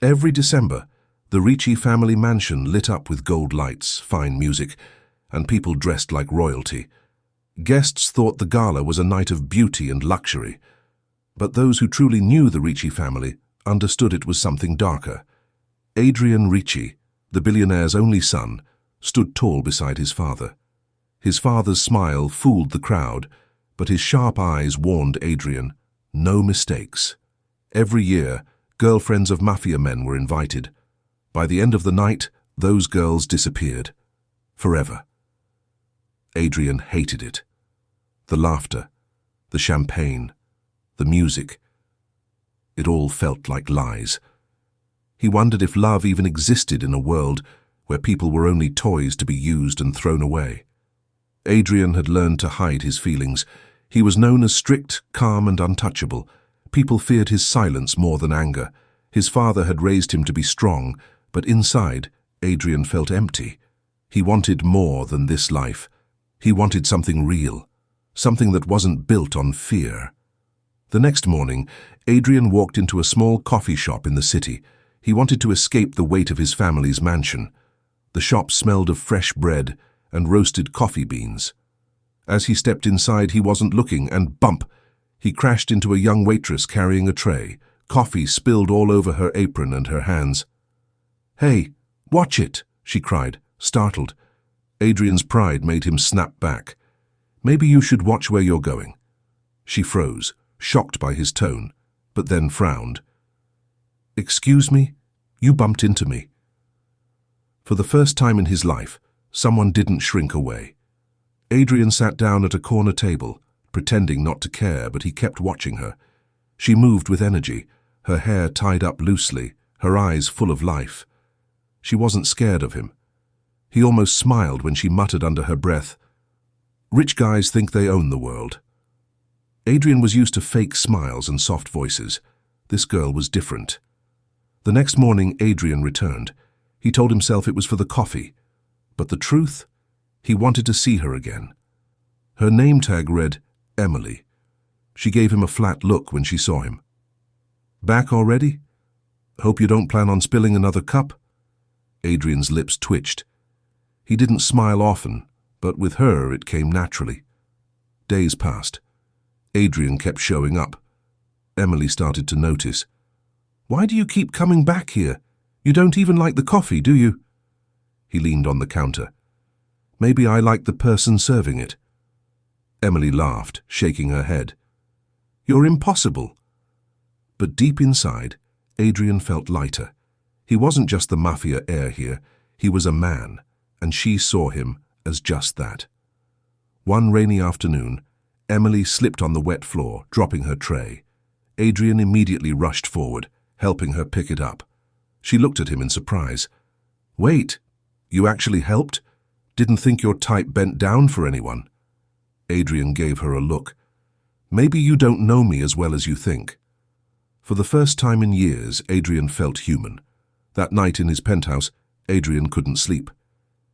Every December, the Ricci family mansion lit up with gold lights, fine music, and people dressed like royalty. Guests thought the gala was a night of beauty and luxury, but those who truly knew the Ricci family understood it was something darker. Adrian Ricci, the billionaire's only son, stood tall beside his father. His father's smile fooled the crowd, but his sharp eyes warned Adrian, no mistakes. Every year, girlfriends of mafia men were invited. By the end of the night, those girls disappeared. Forever. Adrian hated it. The laughter, the champagne, the music. It all felt like lies. He wondered if love even existed in a world where people were only toys to be used and thrown away. Adrian had learned to hide his feelings. He was known as strict, calm, and untouchable. People feared his silence more than anger. His father had raised him to be strong, but inside, Adrian felt empty. He wanted more than this life. He wanted something real, something that wasn't built on fear. The next morning, Adrian walked into a small coffee shop in the city. He wanted to escape the weight of his family's mansion. The shop smelled of fresh bread and roasted coffee beans. As he stepped inside, he wasn't looking, and bump! He crashed into a young waitress carrying a tray. Coffee spilled all over her apron and her hands. "Hey, watch it!" she cried, startled. Adrian's pride made him snap back. "Maybe you should watch where you're going." She froze, shocked by his tone, but then frowned. "Excuse me? You bumped into me." For the first time in his life, someone didn't shrink away. Adrian sat down at a corner table, pretending not to care, but he kept watching her. She moved with energy, her hair tied up loosely, her eyes full of life. She wasn't scared of him. He almost smiled when she muttered under her breath, "Rich guys think they own the world." Adrian was used to fake smiles and soft voices. This girl was different. The next morning, Adrian returned. He told himself it was for the coffee. But the truth? He wanted to see her again. Her name tag read, Emily. She gave him a flat look when she saw him. "Back already? Hope you don't plan on spilling another cup?" Adrian's lips twitched. He didn't smile often, but with her it came naturally. Days passed. Adrian kept showing up. Emily started to notice. "Why do you keep coming back here? You don't even like the coffee, do you?" He leaned on the counter. "Maybe I like the person serving it." Emily laughed, shaking her head. "You're impossible." But deep inside, Adrian felt lighter. He wasn't just the mafia heir here, he was a man, and she saw him as just that. One rainy afternoon, Emily slipped on the wet floor, dropping her tray. Adrian immediately rushed forward, helping her pick it up. She looked at him in surprise. "Wait, you actually helped? Didn't think your type bent down for anyone." Adrian gave her a look. "Maybe you don't know me as well as you think." For the first time in years, Adrian felt human. That night in his penthouse, Adrian couldn't sleep.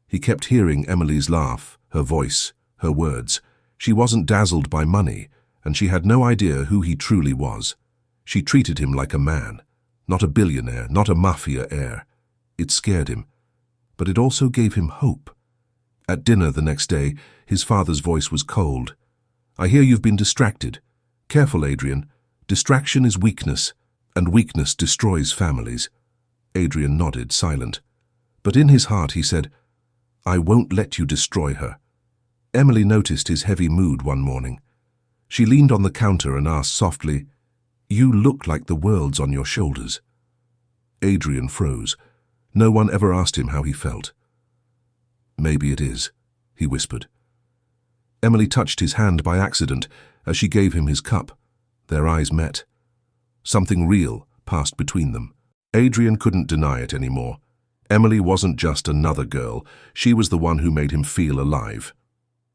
He kept hearing Emily's laugh, her voice, her words. She wasn't dazzled by money, and she had no idea who he truly was. She treated him like a man, not a billionaire, not a mafia heir. It scared him, but it also gave him hope. At dinner the next day, his father's voice was cold. "I hear you've been distracted. Careful, Adrian. Distraction is weakness, and weakness destroys families." Adrian nodded, silent. But in his heart he said, "I won't let you destroy her." Emily noticed his heavy mood one morning. She leaned on the counter and asked softly, "You look like the world's on your shoulders." Adrian froze. No one ever asked him how he felt. "Maybe it is," he whispered. Emily touched his hand by accident as she gave him his cup. Their eyes met. Something real passed between them. Adrian couldn't deny it anymore. Emily wasn't just another girl. She was the one who made him feel alive.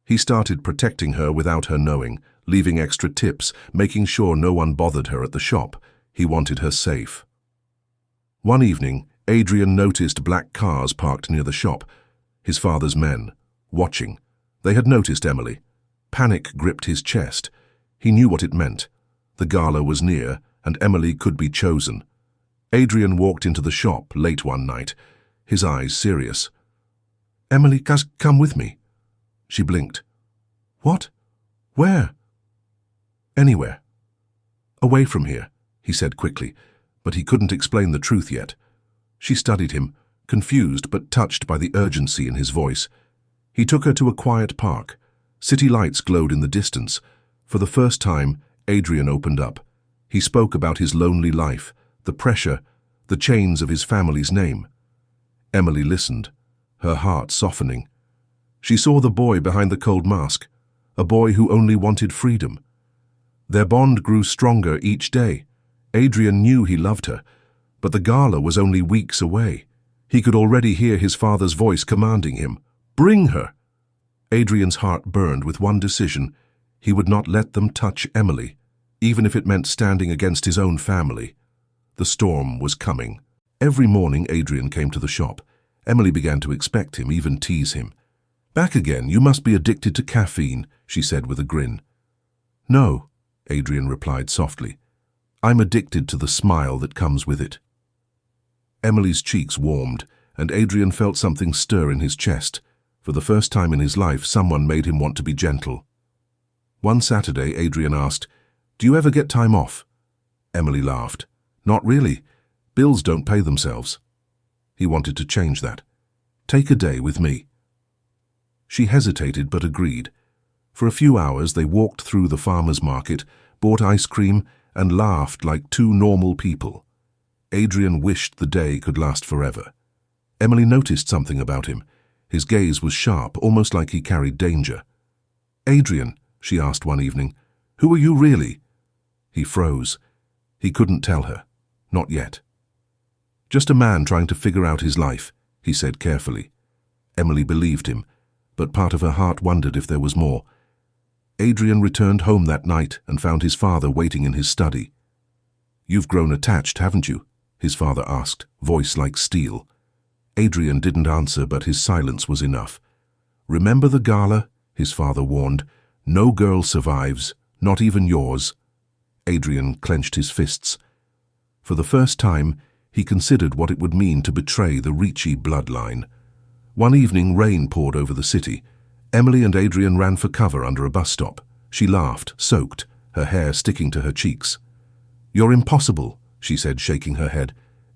He started protecting her without her knowing, leaving extra tips, making sure no one bothered her at the shop. He wanted her safe. One evening, Adrian noticed black cars parked near the shop. His father's men, watching. They had noticed Emily. Panic gripped his chest. He knew what it meant. The gala was near, and Emily could be chosen. Adrian walked into the shop late one night, his eyes serious. "Emily, come with me." She blinked. "What? Where?" "Anywhere. Away from here," he said quickly, but he couldn't explain the truth yet. She studied him, confused but touched by the urgency in his voice. He took her to a quiet park. City lights glowed in the distance. For the first time, Adrian opened up. He spoke about his lonely life, the pressure, the chains of his family's name. Emily listened, her heart softening. She saw the boy behind the cold mask, a boy who only wanted freedom. Their bond grew stronger each day. Adrian knew he loved her, but the gala was only weeks away. He could already hear his father's voice commanding him, "Bring her!" Adrian's heart burned with one decision. He would not let them touch Emily, even if it meant standing against his own family. The storm was coming. Every morning Adrian came to the shop. Emily began to expect him, even tease him. "Back again, you must be addicted to caffeine," she said with a grin. "No," Adrian replied softly. "I'm addicted to the smile that comes with it." Emily's cheeks warmed, and Adrian felt something stir in his chest. For the first time in his life, someone made him want to be gentle. One Saturday, Adrian asked, "Do you ever get time off?" Emily laughed. "Not really. Bills don't pay themselves." He wanted to change that. "Take a day with me." She hesitated but agreed. For a few hours they walked through the farmer's market, bought ice cream, and laughed like two normal people. Adrian wished the day could last forever. Emily noticed something about him. His gaze was sharp, almost like he carried danger. "Adrian," she asked one evening, "who are you really?" He froze. He couldn't tell her. Not yet. "Just a man trying to figure out his life," he said carefully. Emily believed him, but part of her heart wondered if there was more. Adrian returned home that night and found his father waiting in his study. "You've grown attached, haven't you?" his father asked, voice like steel. Adrian didn't answer, but his silence was enough. "Remember the gala?" his father warned. "No girl survives, not even yours." Adrian clenched his fists. For the first time, he considered what it would mean to betray the Ricci bloodline. One evening, rain poured over the city. Emily and Adrian ran for cover under a bus stop. She laughed, soaked, her hair sticking to her cheeks. "You're impossible," she said, shaking her head.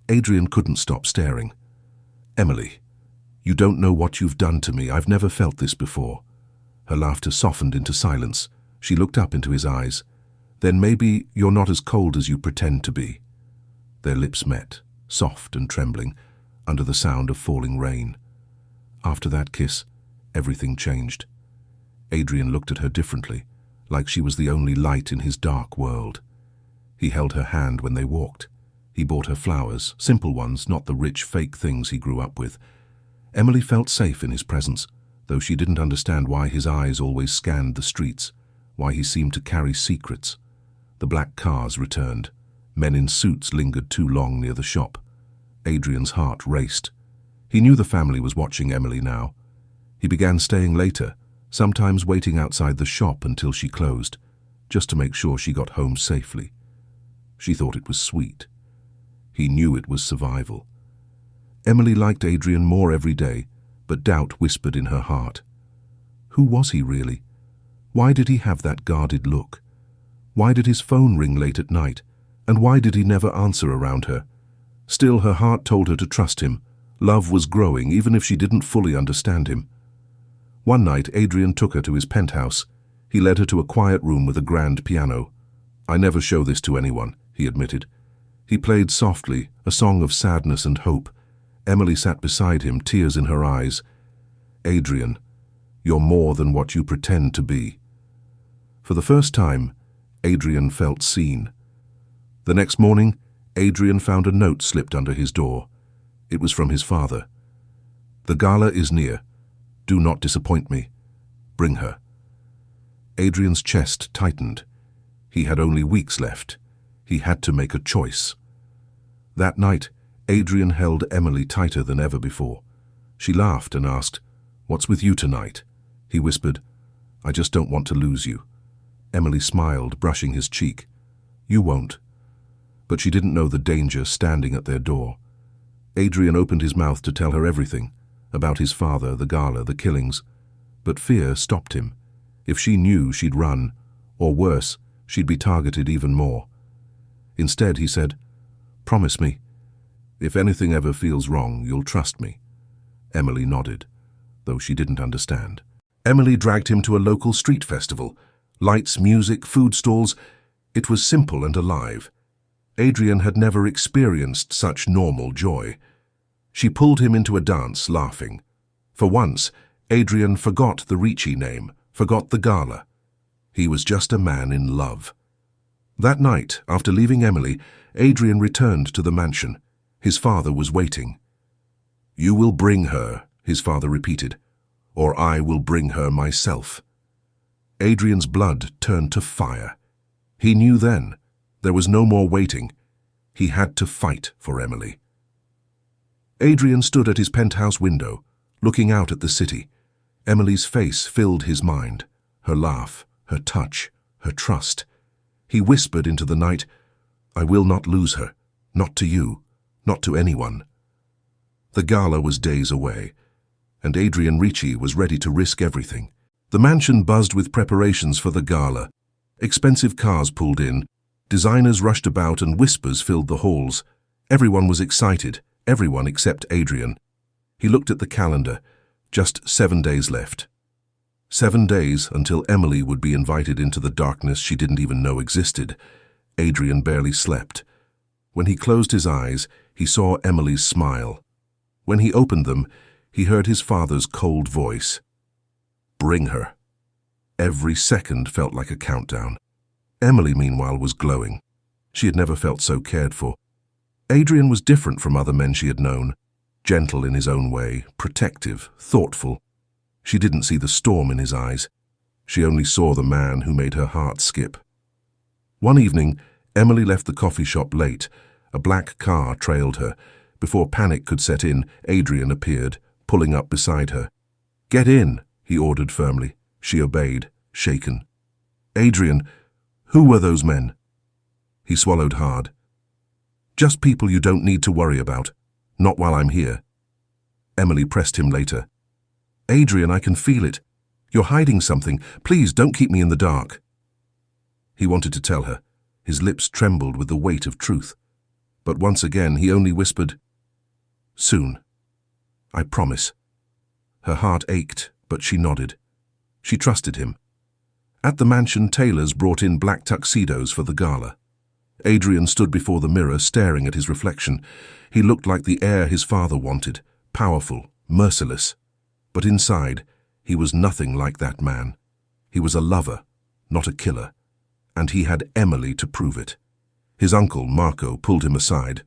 Adrian couldn't stop staring. "Emily, you don't know what you've done to me. I've never felt this before." Her laughter softened into silence. She looked up into his eyes. "Then maybe you're not as cold as you pretend to be." Their lips met, soft and trembling, under the sound of falling rain. After that kiss, everything changed. Adrian looked at her differently, like she was the only light in his dark world. He held her hand when they walked. He bought her flowers, simple ones, not the rich, fake things he grew up with. Emily felt safe in his presence, though she didn't understand why his eyes always scanned the streets, why he seemed to carry secrets. The black cars returned. Men in suits lingered too long near the shop. Adrian's heart raced. He knew the family was watching Emily now. He began staying later, sometimes waiting outside the shop until she closed, just to make sure she got home safely. She thought it was sweet. He knew it was survival. Emily liked Adrian more every day, but doubt whispered in her heart. Who was he really? Why did he have that guarded look? Why did his phone ring late at night? And why did he never answer around her? Still, her heart told her to trust him. Love was growing, even if she didn't fully understand him. One night, Adrian took her to his penthouse. He led her to a quiet room with a grand piano. "I never show this to anyone," he admitted. He played softly, a song of sadness and hope. Emily sat beside him, tears in her eyes. "Adrian, you're more than what you pretend to be." For the first time, Adrian felt seen. The next morning, Adrian found a note slipped under his door. It was from his father. "The gala is near. Do not disappoint me. Bring her." Adrian's chest tightened. He had only weeks left. He had to make a choice. That night, Adrian held Emily tighter than ever before. She laughed and asked, "What's with you tonight?" He whispered, "I just don't want to lose you." Emily smiled, brushing his cheek. "You won't." but she didn't know the danger standing at their door. Adrian opened his mouth to tell her everything, about his father, the gala, the killings, but fear stopped him. If she knew, she'd run, or worse, she'd be targeted even more. Instead, he said, "Promise me, if anything ever feels wrong, you'll trust me." Emily nodded, though she didn't understand. Emily dragged him to a local street festival. Lights, music, food stalls. It was simple and alive. Adrian had never experienced such normal joy. She pulled him into a dance, laughing. For once, Adrian forgot the Ricci name, forgot the gala. He was just a man in love. That night, after leaving Emily, Adrian returned to the mansion. His father was waiting. "You will bring her," his father repeated, "or I will bring her myself." Adrian's blood turned to fire. He knew then there was no more waiting. He had to fight for Emily. Adrian stood at his penthouse window, looking out at the city. Emily's face filled his mind, her laugh, her touch, her trust. He whispered into the night, "I will not lose her, not to you, not to anyone." The gala was days away, and Adrian Ricci was ready to risk everything. The mansion buzzed with preparations for the gala. Expensive cars pulled in, designers rushed about, and whispers filled the halls. Everyone was excited, everyone except Adrian. He looked at the calendar. Just 7 days left. 7 days until Emily would be invited into the darkness she didn't even know existed. Adrian barely slept. When he closed his eyes, he saw Emily's smile. When he opened them, he heard his father's cold voice. "Bring her." Every second felt like a countdown. Emily, meanwhile, was glowing. She had never felt so cared for. Adrian was different from other men she had known. Gentle in his own way, protective, thoughtful. She didn't see the storm in his eyes. She only saw the man who made her heart skip. One evening, Emily left the coffee shop late. A black car trailed her. Before panic could set in, Adrian appeared, pulling up beside her. "Get in," he ordered firmly. She obeyed, shaken. "Adrian, who were those men?" He swallowed hard. "Just people you don't need to worry about. Not while I'm here." Emily pressed him later. "Adrian, I can feel it. You're hiding something. Please don't keep me in the dark." He wanted to tell her. His lips trembled with the weight of truth. But once again, he only whispered, "Soon. I promise." Her heart ached, but she nodded. She trusted him. At the mansion, tailors brought in black tuxedos for the gala. Adrian stood before the mirror, staring at his reflection. He looked like the heir his father wanted, powerful, merciless. But inside, he was nothing like that man. He was a lover, not a killer. And he had Emily to prove it. His uncle, Marco, pulled him aside.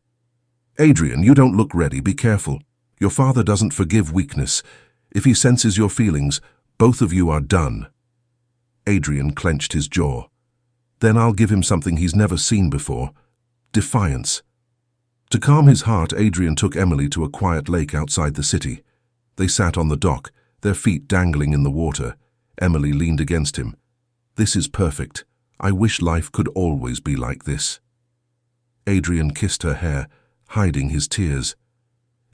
"Adrian, you don't look ready. Be careful. Your father doesn't forgive weakness. If he senses your feelings, both of you are done." Adrian clenched his jaw. "Then I'll give him something he's never seen before. Defiance." To calm his heart, Adrian took Emily to a quiet lake outside the city. They sat on the dock, their feet dangling in the water. Emily leaned against him. "This is perfect. I wish life could always be like this." Adrian kissed her hair, hiding his tears.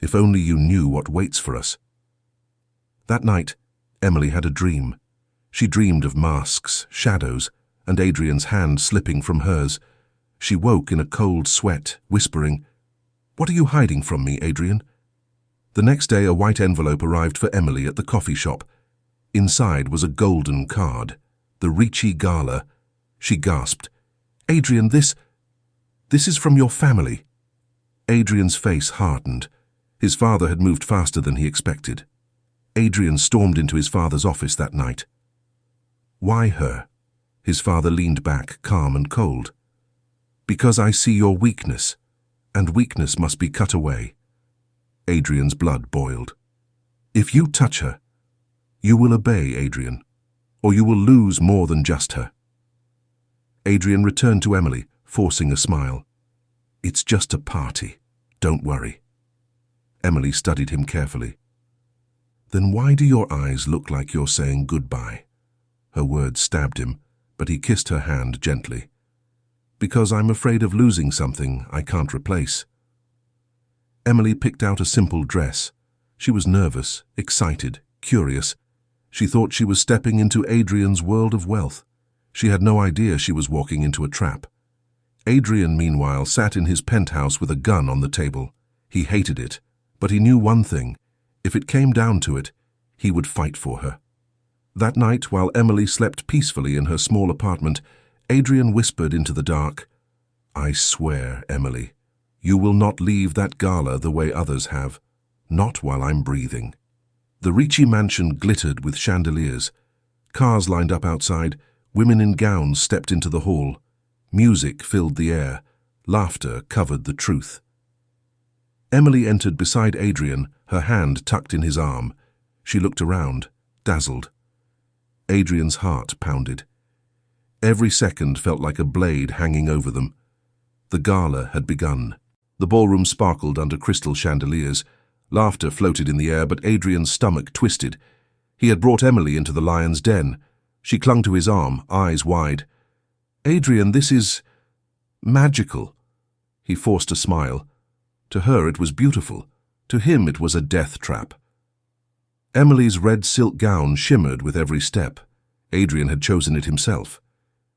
"If only you knew what waits for us." That night, Emily had a dream. She dreamed of masks, shadows, and Adrian's hand slipping from hers. She woke in a cold sweat, whispering, "What are you hiding from me, Adrian?" The next day, a white envelope arrived for Emily at the coffee shop. Inside was a golden card, the Ricci Gala. She gasped, "Adrian, this is from your family." Adrian's face hardened. His father had moved faster than he expected. Adrian stormed into his father's office that night. "Why her?" His father leaned back, calm and cold. "Because I see your weakness, and weakness must be cut away." Adrian's blood boiled. "If you touch her, you will obey, Adrian, or you will lose more than just her." Adrian returned to Emily, forcing a smile. "It's just a party. Don't worry." Emily studied him carefully. "Then why do your eyes look like you're saying goodbye?" Her words stabbed him, but he kissed her hand gently. Because I'm afraid of losing something I can't replace. Emily picked out a simple dress. She was nervous, excited, curious. She thought she was stepping into Adrian's world of wealth. She had no idea she was walking into a trap. Adrian, meanwhile, sat in his penthouse with a gun on the table. He hated it, but he knew one thing. If it came down to it, he would fight for her. That night, while Emily slept peacefully in her small apartment, Adrian whispered into the dark, "I swear, Emily, you will not leave that gala the way others have. Not while I'm breathing." The Ricci mansion glittered with chandeliers. Cars lined up outside. Women in gowns stepped into the hall. Music filled the air. Laughter covered the truth. Emily entered beside Adrian, her hand tucked in his arm. She looked around, dazzled. Adrian's heart pounded. Every second felt like a blade hanging over them. The gala had begun. The ballroom sparkled under crystal chandeliers. Laughter floated in the air, but Adrian's stomach twisted. He had brought Emily into the lion's den. She clung to his arm, eyes wide. "Adrian, this is magical." He forced a smile. To her it was beautiful. To him it was a death trap. Emily's red silk gown shimmered with every step. Adrian had chosen it himself.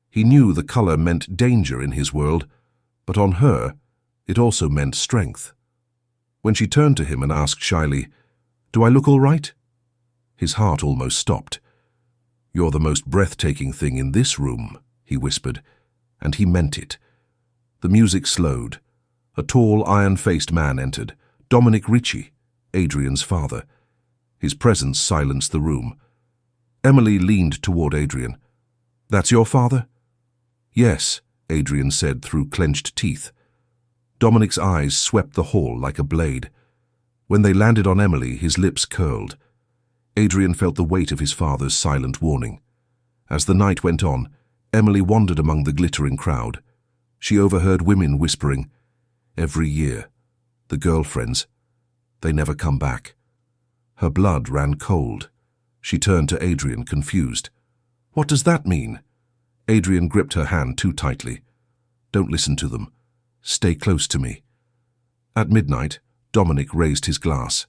He knew the color meant danger in his world, but on her, it also meant strength. When she turned to him and asked shyly, "Do I look all right?" His heart almost stopped. "You're the most breathtaking thing in this room," he whispered, and he meant it. The music slowed. A tall, iron-faced man entered, Dominic Ricci, Adrian's father. His presence silenced the room. Emily leaned toward Adrian. "That's your father?" "Yes," Adrian said through clenched teeth. Dominic's eyes swept the hall like a blade. When they landed on Emily, his lips curled. Adrian felt the weight of his father's silent warning. As the night went on, Emily wandered among the glittering crowd. She overheard women whispering, "Every year, the girlfriends, they never come back." Her blood ran cold. She turned to Adrian, confused. "What does that mean?" Adrian gripped her hand too tightly. "Don't listen to them. Stay close to me." At midnight, Dominic raised his glass.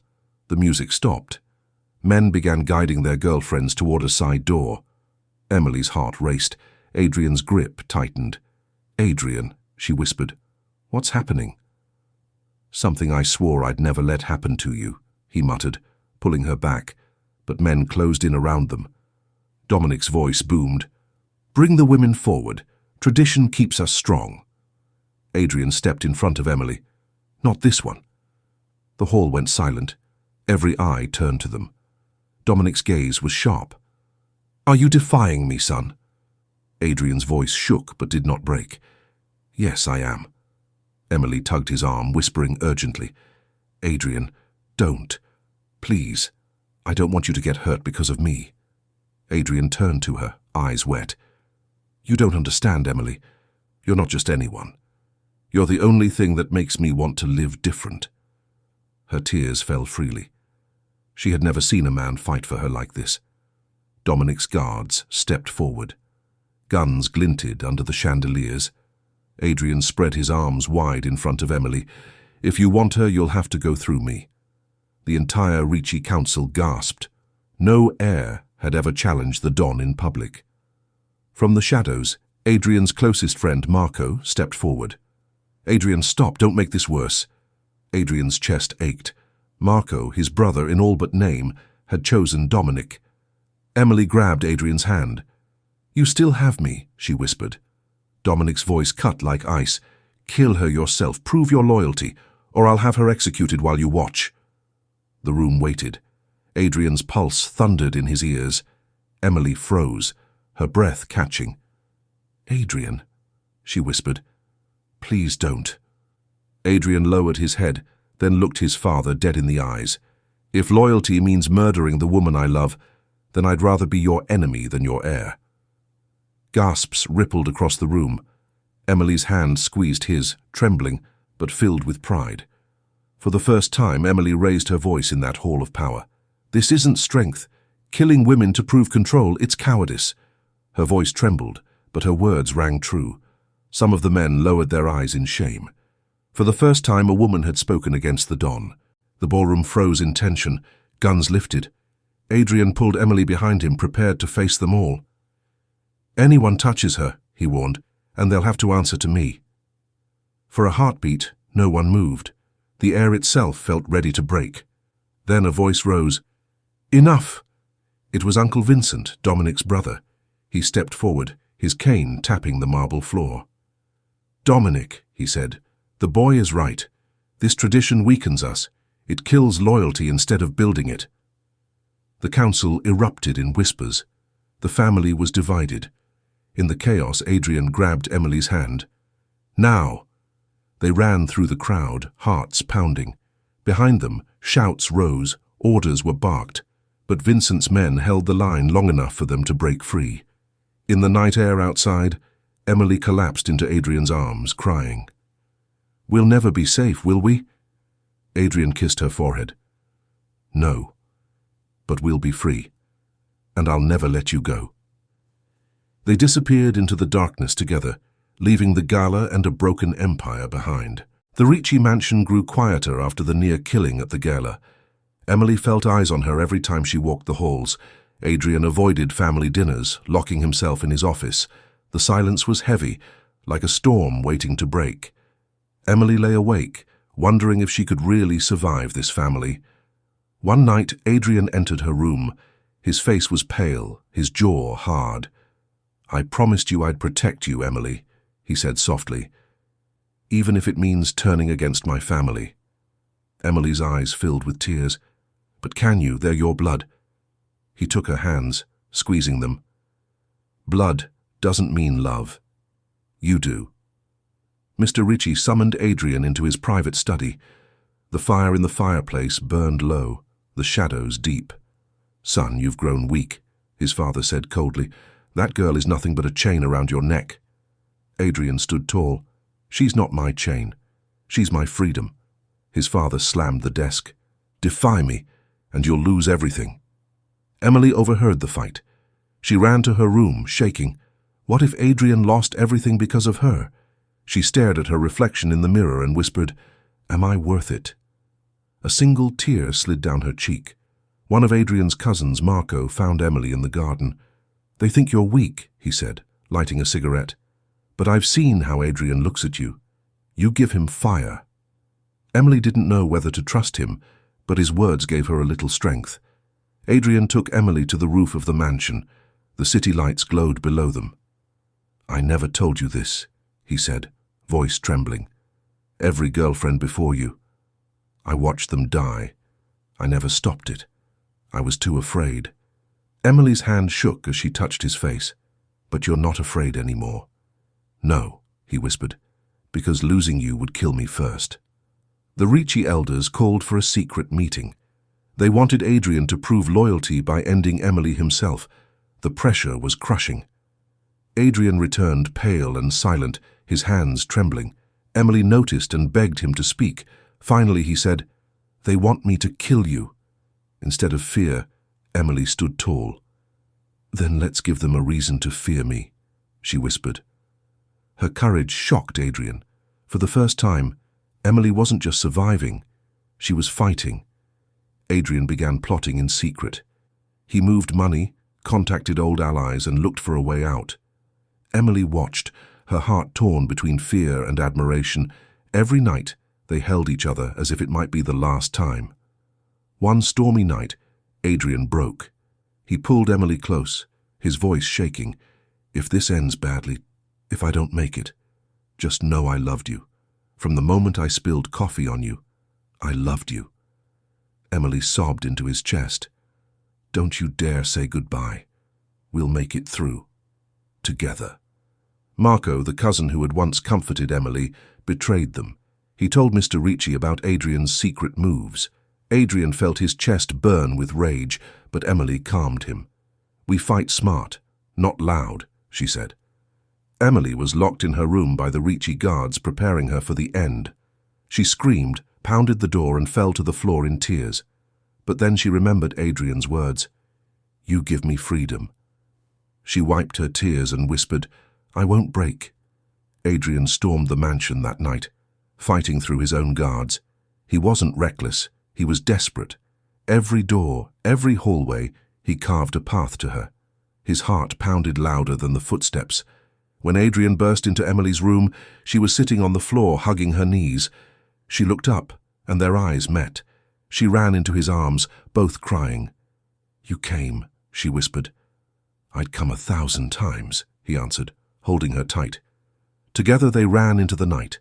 The music stopped. Men began guiding their girlfriends toward a side door. Emily's heart raced. Adrian's grip tightened. "Adrian," she whispered, "what's happening?" "Something I swore I'd never let happen to you," he muttered, pulling her back, but men closed in around them. Dominic's voice boomed, "Bring the women forward. Tradition keeps us strong." Adrian stepped in front of Emily. "Not this one." The hall went silent. Every eye turned to them. Dominic's gaze was sharp. "Are you defying me, son?" Adrian's voice shook but did not break. "Yes, I am." Emily tugged his arm, whispering urgently, "Adrian, don't. Please. I don't want you to get hurt because of me." Adrian turned to her, eyes wet. "You don't understand, Emily. You're not just anyone. You're the only thing that makes me want to live different." Her tears fell freely. She had never seen a man fight for her like this. Dominic's guards stepped forward. Guns glinted under the chandeliers. Adrian spread his arms wide in front of Emily. "If you want her, you'll have to go through me." The entire Ricci council gasped. No heir had ever challenged the Don in public. From the shadows, Adrian's closest friend, Marco, stepped forward. "Adrian, stop, don't make this worse." Adrian's chest ached. Marco, his brother in all but name, had chosen Dominic. Emily grabbed Adrian's hand. "You still have me," she whispered. Dominic's voice cut like ice. "Kill her yourself, prove your loyalty, or I'll have her executed while you watch." The room waited. Adrian's pulse thundered in his ears. Emily froze, her breath catching. "Adrian," she whispered, "please don't." Adrian lowered his head, then looked his father dead in the eyes. "If loyalty means murdering the woman I love, then I'd rather be your enemy than your heir." Gasps rippled across the room. Emily's hand squeezed his, trembling, but filled with pride. For the first time, Emily raised her voice in that hall of power. "This isn't strength. Killing women to prove control, it's cowardice." Her voice trembled, but her words rang true. Some of the men lowered their eyes in shame. For the first time, a woman had spoken against the Don. The ballroom froze in tension, guns lifted. Adrian pulled Emily behind him, prepared to face them all. "Anyone touches her," he warned, "and they'll have to answer to me." For a heartbeat, no one moved. The air itself felt ready to break. Then a voice rose. "Enough!" It was Uncle Vincent, Dominic's brother. He stepped forward, his cane tapping the marble floor. "Dominic," he said, "the boy is right. This tradition weakens us. It kills loyalty instead of building it." The council erupted in whispers. The family was divided. In the chaos, Adrian grabbed Emily's hand. "Now!" They ran through the crowd, hearts pounding. Behind them, shouts rose, orders were barked, but Vincent's men held the line long enough for them to break free. In the night air outside, Emily collapsed into Adrian's arms, crying. "We'll never be safe, will we?" Adrian kissed her forehead. "No, but we'll be free, and I'll never let you go." They disappeared into the darkness together, leaving the gala and a broken empire behind. The Ricci mansion grew quieter after the near killing at the gala. Emily felt eyes on her every time she walked the halls. Adrian avoided family dinners, locking himself in his office. The silence was heavy, like a storm waiting to break. Emily lay awake, wondering if she could really survive this family. One night, Adrian entered her room. His face was pale, his jaw hard. "I promised you I'd protect you, Emily," he said softly, "even if it means turning against my family." Emily's eyes filled with tears. "But can you? They're your blood." He took her hands, squeezing them. "Blood doesn't mean love. You do." Mr. Ricci summoned Adrian into his private study. The fire in the fireplace burned low, the shadows deep. "Son, you've grown weak," his father said coldly. "That girl is nothing but a chain around your neck." Adrian stood tall. "She's not my chain. She's my freedom." His father slammed the desk. "Defy me, and you'll lose everything." Emily overheard the fight. She ran to her room, shaking. What if Adrian lost everything because of her? She stared at her reflection in the mirror and whispered, "Am I worth it?" A single tear slid down her cheek. One of Adrian's cousins, Marco, found Emily in the garden. "They think you're weak," he said, lighting a cigarette. "But I've seen how Adrian looks at you. You give him fire." Emily didn't know whether to trust him, but his words gave her a little strength. Adrian took Emily to the roof of the mansion. The city lights glowed below them. "I never told you this," he said, voice trembling. "Every girlfriend before you. I watched them die. I never stopped it. I was too afraid." Emily's hand shook as she touched his face. "But you're not afraid anymore." "No," he whispered, "because losing you would kill me first." The Ricci elders called for a secret meeting. They wanted Adrian to prove loyalty by ending Emily himself. The pressure was crushing. Adrian returned pale and silent, his hands trembling. Emily noticed and begged him to speak. Finally he said, "They want me to kill you." Instead of fear, Emily stood tall. "Then let's give them a reason to fear me," she whispered. Her courage shocked Adrian. For the first time, Emily wasn't just surviving, she was fighting. Adrian began plotting in secret. He moved money, contacted old allies, and looked for a way out. Emily watched, her heart torn between fear and admiration. Every night, they held each other as if it might be the last time. One stormy night, Adrian broke. He pulled Emily close, his voice shaking. "If this ends badly, if I don't make it, just know I loved you. From the moment I spilled coffee on you, I loved you." Emily sobbed into his chest. "Don't you dare say goodbye. We'll make it through. Together." Marco, the cousin who had once comforted Emily, betrayed them. He told Mr. Ricci about Adrian's secret moves. Adrian felt his chest burn with rage, but Emily calmed him. "We fight smart, not loud," she said. Emily was locked in her room by the Ricci guards, preparing her for the end. She screamed, pounded the door, and fell to the floor in tears. But then she remembered Adrian's words. "You give me freedom." She wiped her tears and whispered, "I won't break." Adrian stormed the mansion that night, fighting through his own guards. He wasn't reckless, he was desperate. Every door, every hallway, he carved a path to her. His heart pounded louder than the footsteps. When Adrian burst into Emily's room, she was sitting on the floor, hugging her knees. She looked up, and their eyes met. She ran into his arms, both crying. "You came," she whispered. "I'd come 1,000 times," he answered, holding her tight. Together they ran into the night.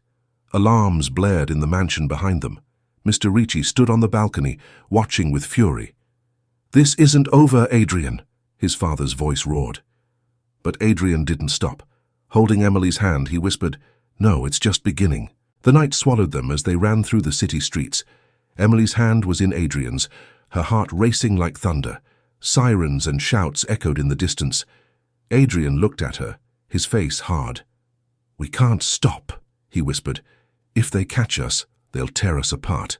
Alarms blared in the mansion behind them. Mr. Ricci stood on the balcony, watching with fury. "This isn't over, Adrian," his father's voice roared. But Adrian didn't stop. Holding Emily's hand, he whispered, "No, it's just beginning." The night swallowed them as they ran through the city streets. Emily's hand was in Adrian's, her heart racing like thunder. Sirens and shouts echoed in the distance. Adrian looked at her, his face hard. "We can't stop," he whispered. "If they catch us, they'll tear us apart."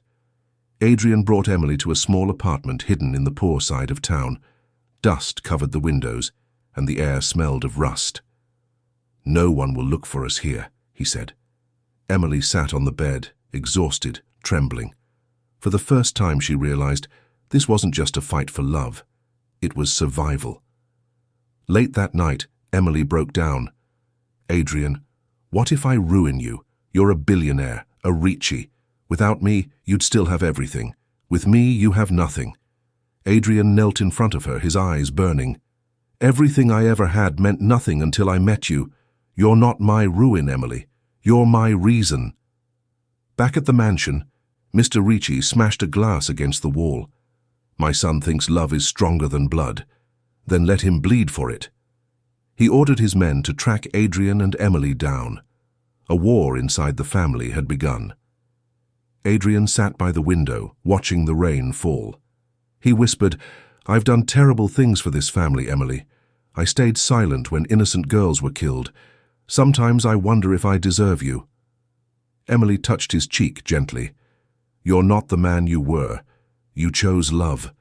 Adrian brought Emily to a small apartment hidden in the poor side of town. Dust covered the windows, and the air smelled of rust. "No one will look for us here," he said. Emily sat on the bed, exhausted, trembling. For the first time she realized this wasn't just a fight for love. It was survival. Late that night, Emily broke down. "Adrian, what if I ruin you? You're a billionaire, a Ricci. Without me, you'd still have everything. With me, you have nothing." Adrian knelt in front of her, his eyes burning. "Everything I ever had meant nothing until I met you. You're not my ruin, Emily. You're my reason." Back at the mansion, Mr. Ricci smashed a glass against the wall. "My son thinks love is stronger than blood. Then let him bleed for it." He ordered his men to track Adrian and Emily down. A war inside the family had begun. Adrian sat by the window, watching the rain fall. He whispered, "I've done terrible things for this family, Emily. I stayed silent when innocent girls were killed. Sometimes I wonder if I deserve you." Emily touched his cheek gently. "You're not the man you were. You chose love.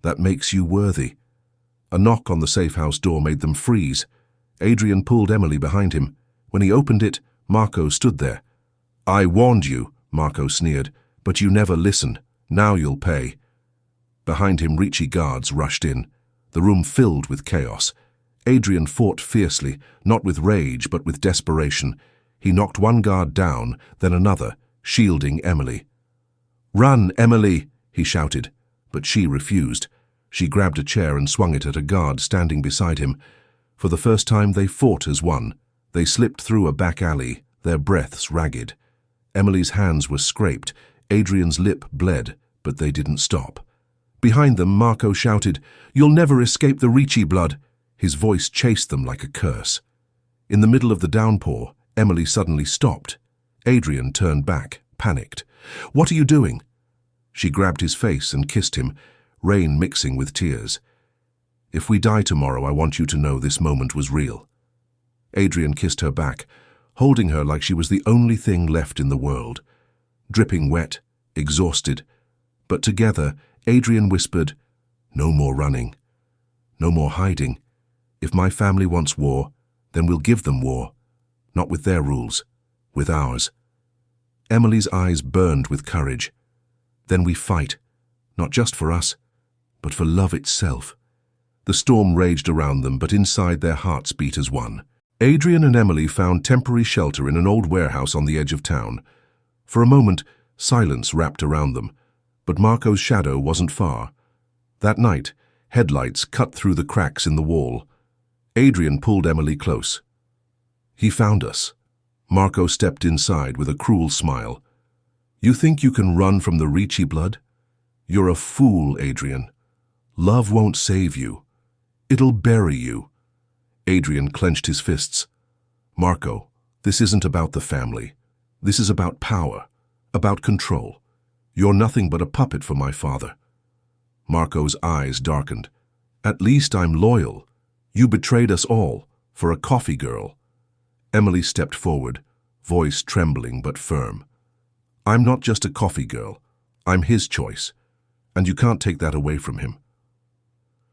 That makes you worthy." A knock on the safe house door made them freeze. Adrian pulled Emily behind him. When he opened it, Marco stood there. "I warned you," Marco sneered, "but you never listened. Now you'll pay." Behind him, Ricci guards rushed in. The room filled with chaos. Adrian fought fiercely, not with rage but with desperation. He knocked one guard down, then another, shielding Emily. "Run, Emily!" he shouted, but she refused. She grabbed a chair and swung it at a guard standing beside him. For the first time they fought as one. They slipped through a back alley, their breaths ragged. Emily's hands were scraped, Adrian's lip bled, but they didn't stop. Behind them, Marco shouted, "You'll never escape the Ricci blood!" His voice chased them like a curse. In the middle of the downpour, Emily suddenly stopped. Adrian turned back, panicked. "What are you doing?" She grabbed his face and kissed him, rain mixing with tears. "If we die tomorrow, I want you to know this moment was real." Adrian kissed her back, holding her like she was the only thing left in the world. Dripping wet, exhausted. But together, Adrian whispered, "No more running. No more hiding. If my family wants war, then we'll give them war. Not with their rules, with ours." Emily's eyes burned with courage. "Then we fight, not just for us, but for love itself." The storm raged around them, but inside their hearts beat as one. Adrian and Emily found temporary shelter in an old warehouse on the edge of town. For a moment, silence wrapped around them, but Marco's shadow wasn't far. That night, headlights cut through the cracks in the wall. Adrian pulled Emily close. "He found us." Marco stepped inside with a cruel smile. "You think you can run from the Ricci blood? You're a fool, Adrian. Love won't save you. It'll bury you." Adrian clenched his fists. "Marco, this isn't about the family. This is about power, about control. You're nothing but a puppet for my father." Marco's eyes darkened. "At least I'm loyal. You betrayed us all, for a coffee girl." Emily stepped forward, voice trembling but firm. "I'm not just a coffee girl. I'm his choice, and you can't take that away from him."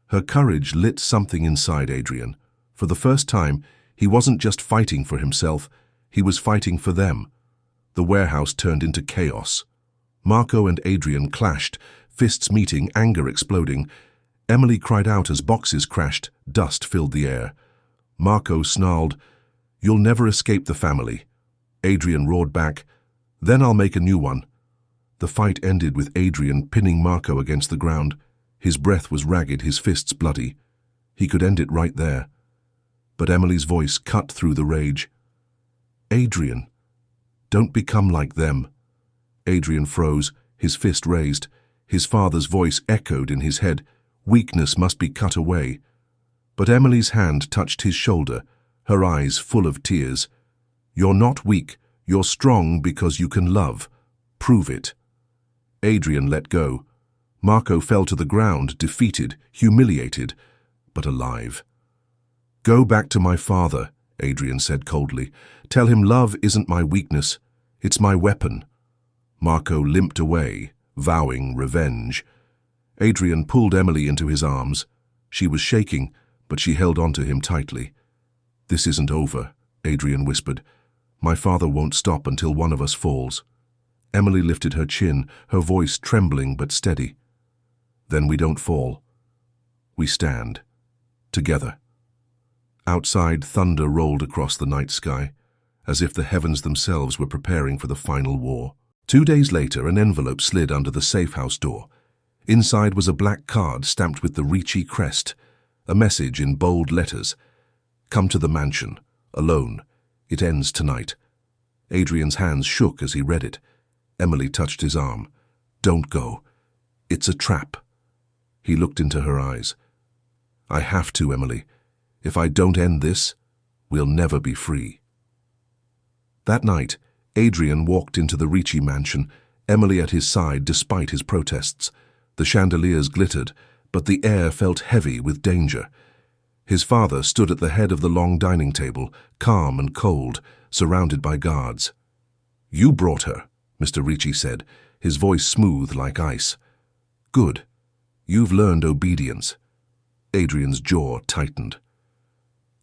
Her courage lit something inside Adrian. For the first time, he wasn't just fighting for himself, He was fighting for them. The warehouse turned into chaos. Marco and Adrian clashed, fists meeting, anger exploding. Emily cried out as boxes crashed, dust filled the air. Marco snarled, "You'll never escape the family." Adrian roared back, "Then I'll make a new one." The fight ended with Adrian pinning Marco against the ground. His breath was ragged, his fists bloody. He could end it right there. But Emily's voice cut through the rage. "Adrian, don't become like them." Adrian froze, his fist raised. His father's voice echoed in his head. Weakness must be cut away. But Emily's hand touched his shoulder, her eyes full of tears. "You're not weak. You're strong because you can love. Prove it." Adrian let go. Marco fell to the ground, defeated, humiliated, but alive. "Go back to my father," Adrian said coldly. "Tell him love isn't my weakness. It's my weapon." Marco limped away, vowing revenge. Adrian pulled Emily into his arms. She was shaking, but she held onto him tightly. "This isn't over," Adrian whispered. "My father won't stop until one of us falls." Emily lifted her chin, her voice trembling but steady. "Then we don't fall. We stand. Together." Outside, thunder rolled across the night sky, as if the heavens themselves were preparing for the final war. 2 days later, an envelope slid under the safe house door. Inside was a black card stamped with the Ricci crest, a message in bold letters. "Come to the mansion. Alone. It ends tonight." Adrian's hands shook as he read it. Emily touched his arm. "Don't go. It's a trap." He looked into her eyes. "I have to, Emily. If I don't end this, we'll never be free." That night, Adrian walked into the Ricci mansion, Emily at his side despite his protests. The chandeliers glittered, but the air felt heavy with danger. His father stood at the head of the long dining table, calm and cold, surrounded by guards. "You brought her," Mr. Ricci said, his voice smooth like ice. "Good. You've learned obedience." Adrian's jaw tightened.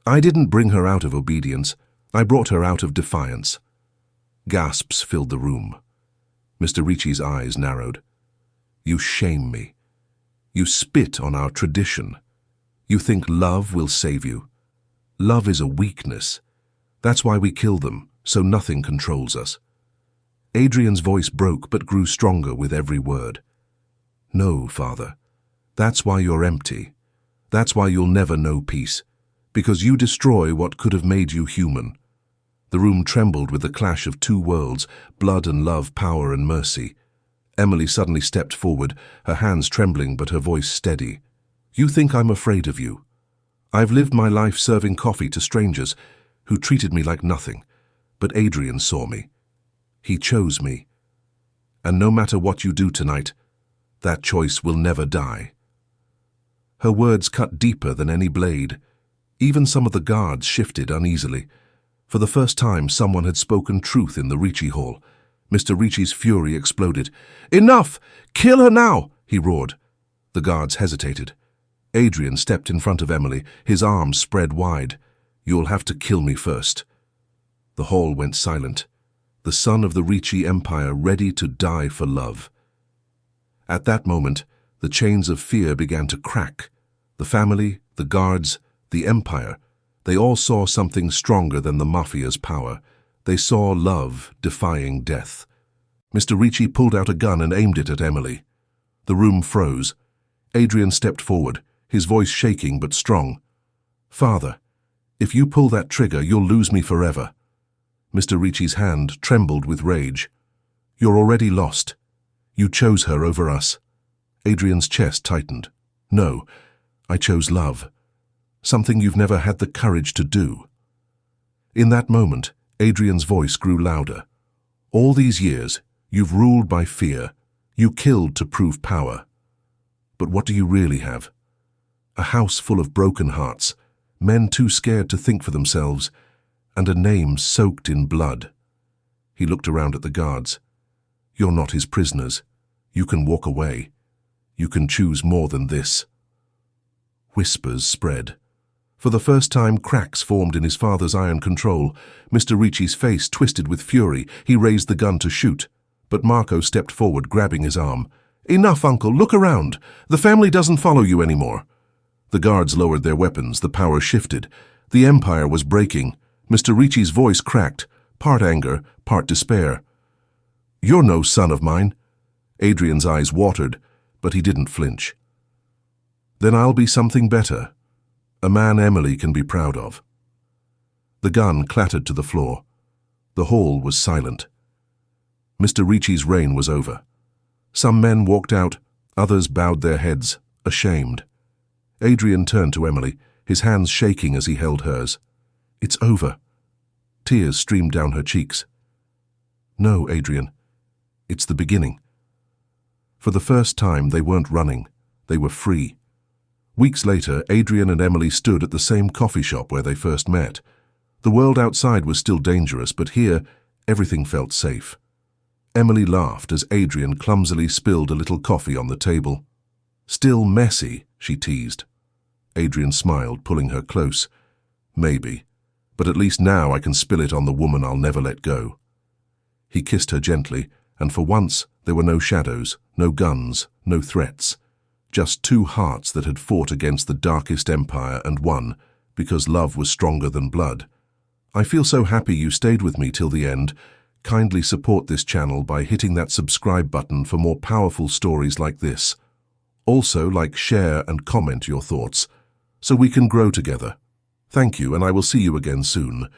"I didn't bring her out of obedience. I brought her out of defiance." Gasps filled the room. Mr. Ricci's eyes narrowed. "You shame me. You spit on our tradition. You think love will save you. Love is a weakness. That's why we kill them, so nothing controls us." Adrian's voice broke but grew stronger with every word. "No, Father. That's why you're empty. That's why you'll never know peace. Because you destroy what could have made you human." The room trembled with the clash of two worlds, blood and love, power and mercy. Emily suddenly stepped forward, her hands trembling but her voice steady. "You think I'm afraid of you? I've lived my life serving coffee to strangers who treated me like nothing. But Adrian saw me. He chose me. And no matter what you do tonight, that choice will never die." Her words cut deeper than any blade. Even some of the guards shifted uneasily. For the first time, someone had spoken truth in the Ricci hall. Mr. Ricci's fury exploded. "Enough! Kill her now!" he roared. The guards hesitated. Adrian stepped in front of Emily, his arms spread wide. "You'll have to kill me first." The hall went silent. The son of the Ricci Empire ready to die for love. At that moment, the chains of fear began to crack. The family, the guards, the empire, they all saw something stronger than the Mafia's power. They saw love defying death. Mr. Ricci pulled out a gun and aimed it at Emily. The room froze. Adrian stepped forward, his voice shaking but strong. "Father, if you pull that trigger, you'll lose me forever." Mr. Ricci's hand trembled with rage. "You're already lost. You chose her over us." Adrian's chest tightened. "No, I chose love. Something you've never had the courage to do." In that moment, Adrian's voice grew louder. "All these years, you've ruled by fear. You killed to prove power. But what do you really have? A house full of broken hearts, men too scared to think for themselves, and a name soaked in blood." He looked around at the guards. "You're not his prisoners. You can walk away. You can choose more than this." Whispers spread. For the first time, cracks formed in his father's iron control. Mr. Ricci's face twisted with fury. He raised the gun to shoot, but Marco stepped forward, grabbing his arm. "Enough, Uncle. Look around. The family doesn't follow you anymore." The guards lowered their weapons. The power shifted. The empire was breaking. Mr. Ricci's voice cracked, part anger, part despair. "You're no son of mine." Adrian's eyes watered, but he didn't flinch. "Then I'll be something better. A man Emily can be proud of." The gun clattered to the floor. The hall was silent. Mr. Ricci's reign was over. Some men walked out, others bowed their heads, ashamed. Adrian turned to Emily, his hands shaking as he held hers. "It's over." Tears streamed down her cheeks. "No, Adrian. It's the beginning." For the first time, they weren't running. They were free. Weeks later, Adrian and Emily stood at the same coffee shop where they first met. The world outside was still dangerous, but here, everything felt safe. Emily laughed as Adrian clumsily spilled a little coffee on the table. "Still messy," she teased. Adrian smiled, pulling her close. "Maybe, but at least now I can spill it on the woman I'll never let go." He kissed her gently, and for once there were no shadows, no guns, no threats. Just two hearts that had fought against the darkest empire and won, because love was stronger than blood. I feel so happy you stayed with me till the end. Kindly support this channel by hitting that subscribe button for more powerful stories like this. Also, like, share and comment your thoughts, so we can grow together. Thank you, and I will see you again soon.